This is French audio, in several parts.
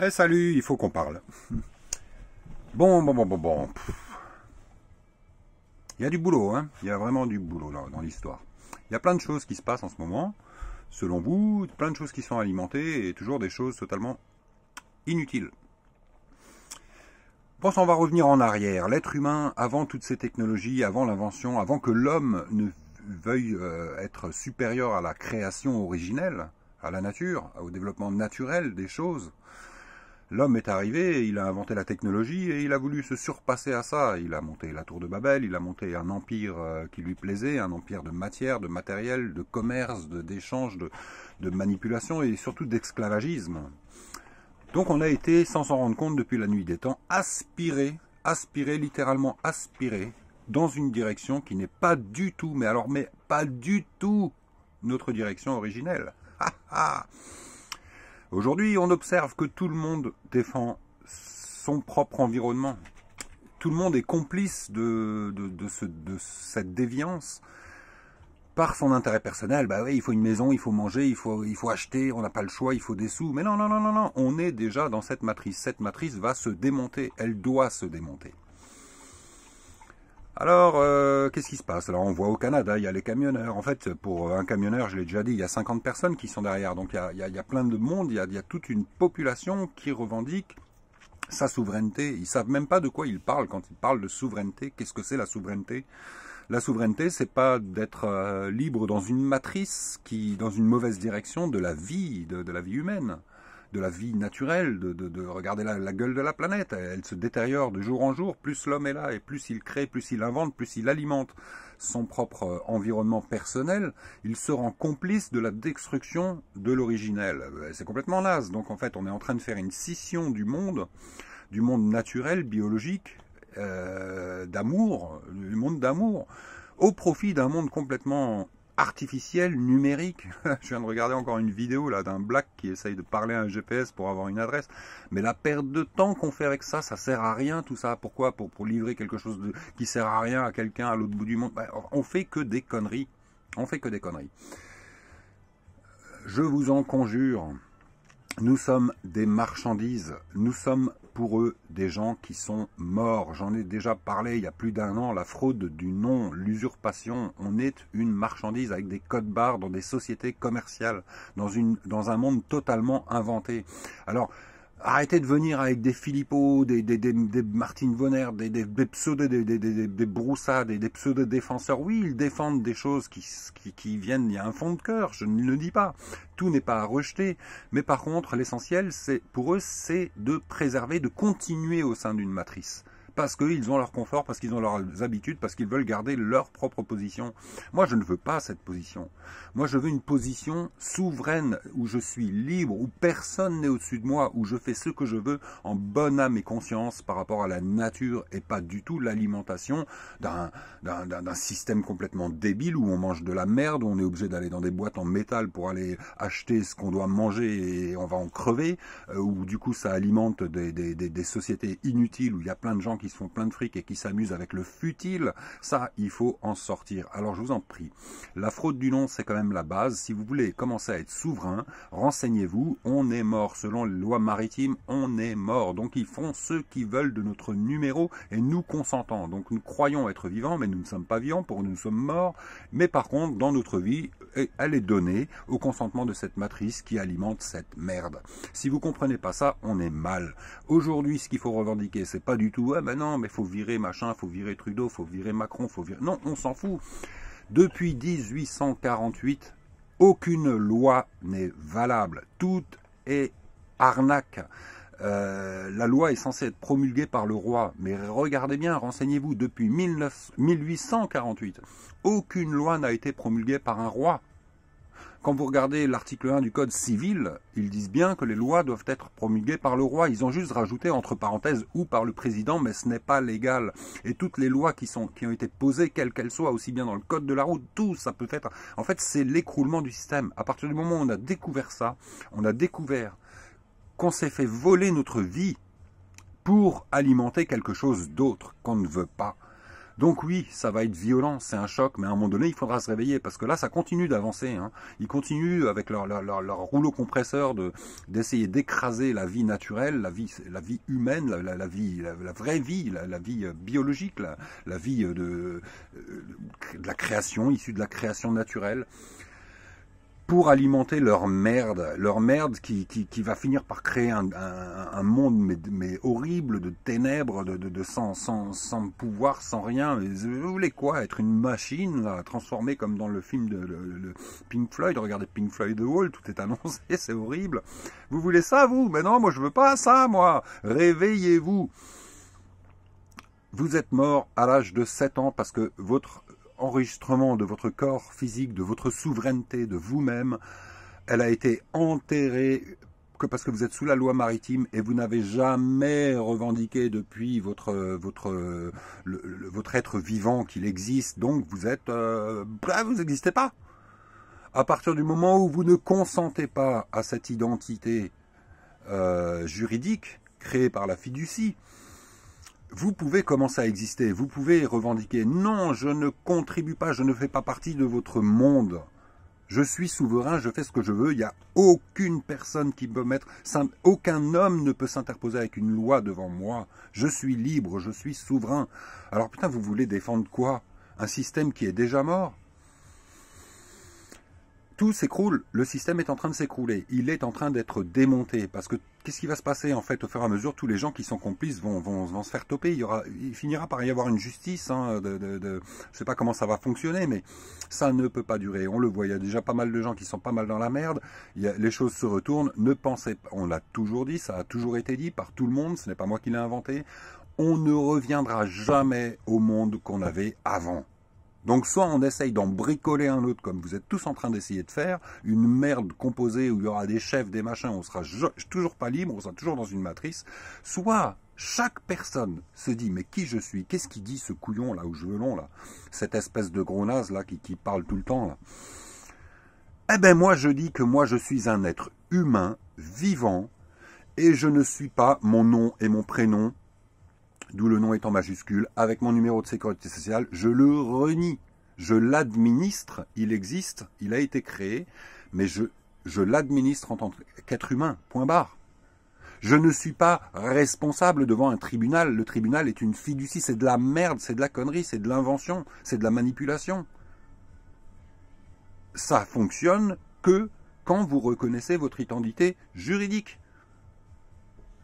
Eh salut, il faut qu'on parle. Bon. Il y a du boulot, hein. Il y a vraiment du boulot là, dans l'histoire. Il y a plein de choses qui se passent en ce moment, selon vous, plein de choses qui sont alimentées et toujours des choses totalement inutiles. Bon, ça, on va revenir en arrière. L'être humain, avant toutes ces technologies, avant l'invention, avant que l'homme ne veuille être supérieur à la création originelle, à la nature, au développement naturel des choses, l'homme est arrivé, il a inventé la technologie et il a voulu se surpasser à ça. Il a monté la tour de Babel, il a monté un empire qui lui plaisait, un empire de matière, de matériel, de commerce, d'échange, de manipulation et surtout d'esclavagisme. Donc on a été, sans s'en rendre compte depuis la nuit des temps, aspiré, littéralement aspiré, dans une direction qui n'est pas du tout, mais pas du tout notre direction originelle. Aujourd'hui, on observe que tout le monde défend son propre environnement. Tout le monde est complice de cette déviance par son intérêt personnel. Bah oui, il faut une maison, il faut manger, il faut acheter, on n'a pas le choix, il faut des sous. Mais non, on est déjà dans cette matrice. Cette matrice va se démonter, elle doit se démonter. Alors, qu'est-ce qui se passe? Alors, on voit au Canada, il y a les camionneurs. En fait, pour un camionneur, je l'ai déjà dit, il y a 50 personnes qui sont derrière. Donc, il y a plein de monde, il y a toute une population qui revendique sa souveraineté. Ils ne savent même pas de quoi ils parlent quand ils parlent de souveraineté. Qu'est-ce que c'est la souveraineté? La souveraineté, c'est pas d'être libre dans une matrice dans une mauvaise direction de la vie, de la vie humaine, de la vie naturelle, de regarder la gueule de la planète. Elle se détériore de jour en jour. Plus l'homme est là et plus il crée, plus il invente, plus il alimente son propre environnement personnel, il se rend complice de la destruction de l'originel. C'est complètement naze. Donc en fait, on est en train de faire une scission du monde naturel, biologique, d'amour, du monde d'amour, au profit d'un monde complètement artificiel, numérique. Je viens de regarder encore une vidéo là d'un black qui essaye de parler à un GPS pour avoir une adresse. Mais la perte de temps qu'on fait avec ça, ça sert à rien tout ça. Pourquoi? Pour livrer quelque chose qui sert à rien à quelqu'un à l'autre bout du monde. On fait que des conneries. On fait que des conneries. Je vous en conjure. Nous sommes des marchandises, nous sommes pour eux des gens qui sont morts. J'en ai déjà parlé il y a plus d'un an, la fraude du nom, l'usurpation. On est une marchandise avec des codes barres dans des sociétés commerciales, dans un monde totalement inventé. Alors, arrêtez de venir avec des Philippot, des Martine Vonner, des pseudo, des Broussas, des pseudo-défenseurs. Oui, ils défendent des choses qui viennent, il y a un fond de cœur, je ne le dis pas. Tout n'est pas à rejeter, mais par contre, l'essentiel, pour eux, c'est de préserver, de continuer au sein d'une matrice. Parce qu'ils ont leur confort, parce qu'ils ont leurs habitudes, parce qu'ils veulent garder leur propre position. Moi, je ne veux pas cette position. Moi, je veux une position souveraine, où je suis libre, où personne n'est au-dessus de moi, où je fais ce que je veux en bonne âme et conscience par rapport à la nature et pas du tout l'alimentation d'un système complètement débile où on mange de la merde, où on est obligé d'aller dans des boîtes en métal pour aller acheter ce qu'on doit manger et on va en crever, où du coup ça alimente des sociétés inutiles où il y a plein de gens qui se font plein de fric et qui s'amusent avec le futile. Ça, il faut en sortir. Alors je vous en prie, la fraude du nom, c'est quand même la base. Si vous voulez commencer à être souverain, renseignez-vous. On est mort. Selon les lois maritimes, on est mort. Donc ils font ce qu'ils veulent de notre numéro et nous consentons. Donc nous croyons être vivants, mais nous ne sommes pas vivants, pour nous, nous sommes morts. Mais par contre, dans notre vie, elle est donnée au consentement de cette matrice qui alimente cette merde. Si vous comprenez pas ça, on est mal. Aujourd'hui, ce qu'il faut revendiquer, c'est pas du tout, ah ben non, mais faut virer machin, faut virer Trudeau, faut virer Macron, faut virer... Non, on s'en fout. Depuis 1848, aucune loi n'est valable. Tout est arnaque. La loi est censée être promulguée par le roi. Mais regardez bien, renseignez-vous, depuis 1848, aucune loi n'a été promulguée par un roi. Quand vous regardez l'article 1 du Code civil, ils disent bien que les lois doivent être promulguées par le roi. Ils ont juste rajouté entre parenthèses ou par le président, mais ce n'est pas légal. Et toutes les lois qui ont été posées, quelles qu'elles soient, aussi bien dans le Code de la route, tout ça peut être... En fait, c'est l'écroulement du système. À partir du moment où on a découvert ça, on a découvert qu'on s'est fait voler notre vie pour alimenter quelque chose d'autre qu'on ne veut pas. Donc oui, ça va être violent, c'est un choc, mais à un moment donné, il faudra se réveiller, parce que là, ça continue d'avancer. Hein. Ils continuent avec leur rouleau compresseur d'essayer d'écraser la vie naturelle, la vie humaine, la vraie vie, la vie biologique, la vie de la création, issue de la création naturelle, pour alimenter leur merde qui va finir par créer un monde mais horrible, de ténèbres, sans pouvoir, sans rien. Vous voulez quoi? Être une machine, là, transformée comme dans le film de Pink Floyd? Regardez Pink Floyd The Wall, tout est annoncé, c'est horrible. Vous voulez ça, vous? Mais non, moi je veux pas ça, moi. Réveillez-vous. Vous êtes mort à l'âge de 7 ans parce que votre enregistrement de votre corps physique, de votre souveraineté, de vous-même, elle a été enterrée que parce que vous êtes sous la loi maritime et vous n'avez jamais revendiqué depuis votre être vivant qu'il existe. Donc vous êtes, vous n'existez pas. À partir du moment où vous ne consentez pas à cette identité juridique créée par la fiducie, vous pouvez commencer à exister, vous pouvez revendiquer. Non, je ne contribue pas, je ne fais pas partie de votre monde. Je suis souverain, je fais ce que je veux, il n'y a aucune personne qui peut mettre, aucun homme ne peut s'interposer avec une loi devant moi. Je suis libre, je suis souverain. Alors putain, vous voulez défendre quoi? Un système qui est déjà mort? Tout s'écroule, le système est en train de s'écrouler, il est en train d'être démonté, parce que qu'est-ce qui va se passer en fait au fur et à mesure? Tous les gens qui sont complices vont se faire toper, il finira par y avoir une justice, hein, je ne sais pas comment ça va fonctionner, mais ça ne peut pas durer, on le voit, il y a déjà pas mal de gens qui sont pas mal dans la merde, les choses se retournent, ne pensez pas, on l'a toujours dit, ça a toujours été dit par tout le monde, ce n'est pas moi qui l'ai inventé, on ne reviendra jamais au monde qu'on avait avant. Donc soit on essaye d'en bricoler un autre comme vous êtes tous en train d'essayer de faire, une merde composée où il y aura des chefs, des machins, on sera toujours pas libre, on sera toujours dans une matrice, soit chaque personne se dit mais qui je suis, qu'est-ce qui dit ce couillon là aux cheveux longs là, cette espèce de gros naze là qui parle tout le temps là. Eh ben moi je dis que moi je suis un être humain, vivant, et je ne suis pas mon nom et mon prénom, d'où le nom est en majuscule, avec mon numéro de sécurité sociale, je le renie. Je l'administre, il existe, il a été créé, mais je l'administre en tant qu'être humain, point barre. Je ne suis pas responsable devant un tribunal. Le tribunal est une fiducie, c'est de la merde, c'est de la connerie, c'est de l'invention, c'est de la manipulation. Ça fonctionne que quand vous reconnaissez votre identité juridique.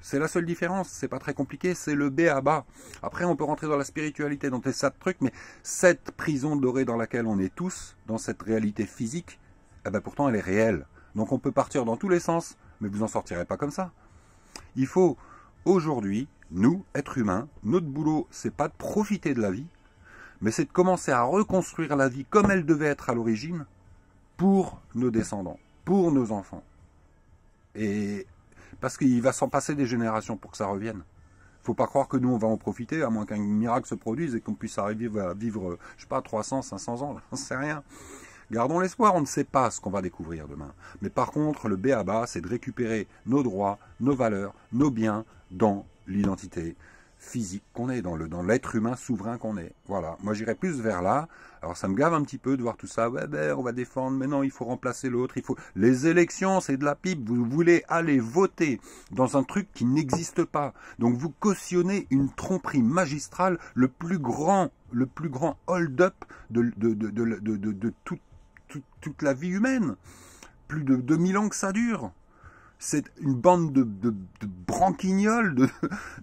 C'est la seule différence, c'est pas très compliqué, c'est le B à bas. Après, on peut rentrer dans la spiritualité, dans des tas de trucs, mais cette prison dorée dans laquelle on est tous, dans cette réalité physique, eh ben pourtant elle est réelle. Donc on peut partir dans tous les sens, mais vous n'en sortirez pas comme ça. Il faut, aujourd'hui, nous, êtres humains, notre boulot, c'est pas de profiter de la vie, mais c'est de commencer à reconstruire la vie comme elle devait être à l'origine, pour nos descendants, pour nos enfants. Et parce qu'il va s'en passer des générations pour que ça revienne. Il ne faut pas croire que nous, on va en profiter, à moins qu'un miracle se produise et qu'on puisse arriver à vivre, je sais pas, 300, 500 ans, j'en sais rien. Gardons l'espoir, on ne sait pas ce qu'on va découvrir demain. Mais par contre, le B à bas, c'est de récupérer nos droits, nos valeurs, nos biens dans l'identité physique qu'on est, dans l'être humain souverain qu'on est. Voilà, moi j'irais plus vers là. Alors ça me gave un petit peu de voir tout ça, ouais, ben, on va défendre, mais non, il faut remplacer l'autre, il faut... Les élections, c'est de la pipe, vous voulez aller voter dans un truc qui n'existe pas. Donc vous cautionnez une tromperie magistrale, le plus grand hold-up de toute la vie humaine. Plus de 2000 ans que ça dure. C'est une bande de branquignoles,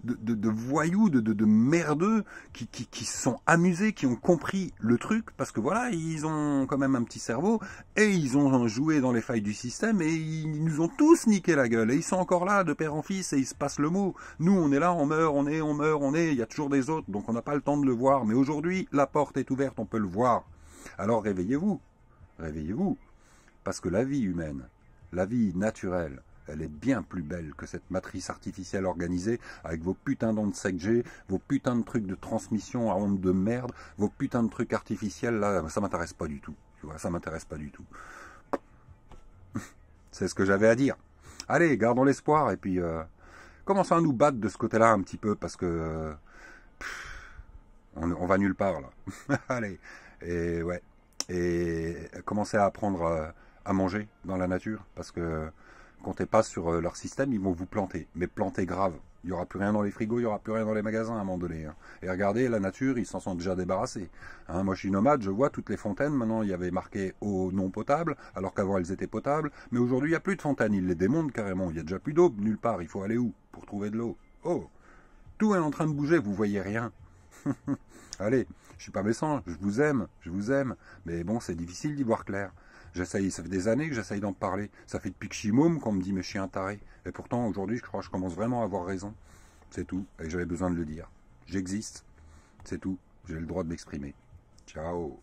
de voyous, de merdeux qui se sont amusés, qui ont compris le truc, parce que voilà, ils ont quand même un petit cerveau, et ils ont joué dans les failles du système, et ils nous ont tous niqué la gueule, et ils sont encore là, de père en fils, et ils se passent le mot. Nous, on est là, on meurt, on est, il y a toujours des autres, donc on n'a pas le temps de le voir, mais aujourd'hui, la porte est ouverte, on peut le voir. Alors réveillez-vous, parce que la vie humaine, la vie naturelle, elle est bien plus belle que cette matrice artificielle organisée avec vos putains d'ondes 5G, vos putains de trucs de transmission à ondes de merde, vos putains de trucs artificiels, là, ça m'intéresse pas du tout. Tu vois, ça m'intéresse pas du tout. C'est ce que j'avais à dire. Allez, gardons l'espoir et puis commençons à nous battre de ce côté-là un petit peu parce que On va nulle part là. Allez, et ouais, et commencez à apprendre à manger dans la nature, parce que comptez pas sur leur système, ils vont vous planter, mais planter grave. Il n'y aura plus rien dans les frigos, il n'y aura plus rien dans les magasins à un moment donné. Hein. Et regardez, la nature, ils s'en sont déjà débarrassés. Hein, moi, je suis nomade, je vois toutes les fontaines. Maintenant, il y avait marqué eau non potable, alors qu'avant, elles étaient potables. Mais aujourd'hui, il n'y a plus de fontaines. Ils les démontent carrément. Il n'y a déjà plus d'eau nulle part. Il faut aller où pour trouver de l'eau? Oh, tout est en train de bouger, vous voyez rien. Allez, je suis pas méchant, je vous aime. Mais bon, c'est difficile d'y voir clair. J'essaye, ça fait des années que j'essaye d'en parler. Ça fait depuis que je suis môme qu'on me dit mais je suis un taré. Et pourtant aujourd'hui je crois que je commence vraiment à avoir raison. C'est tout. Et j'avais besoin de le dire. J'existe. C'est tout. J'ai le droit de m'exprimer. Ciao.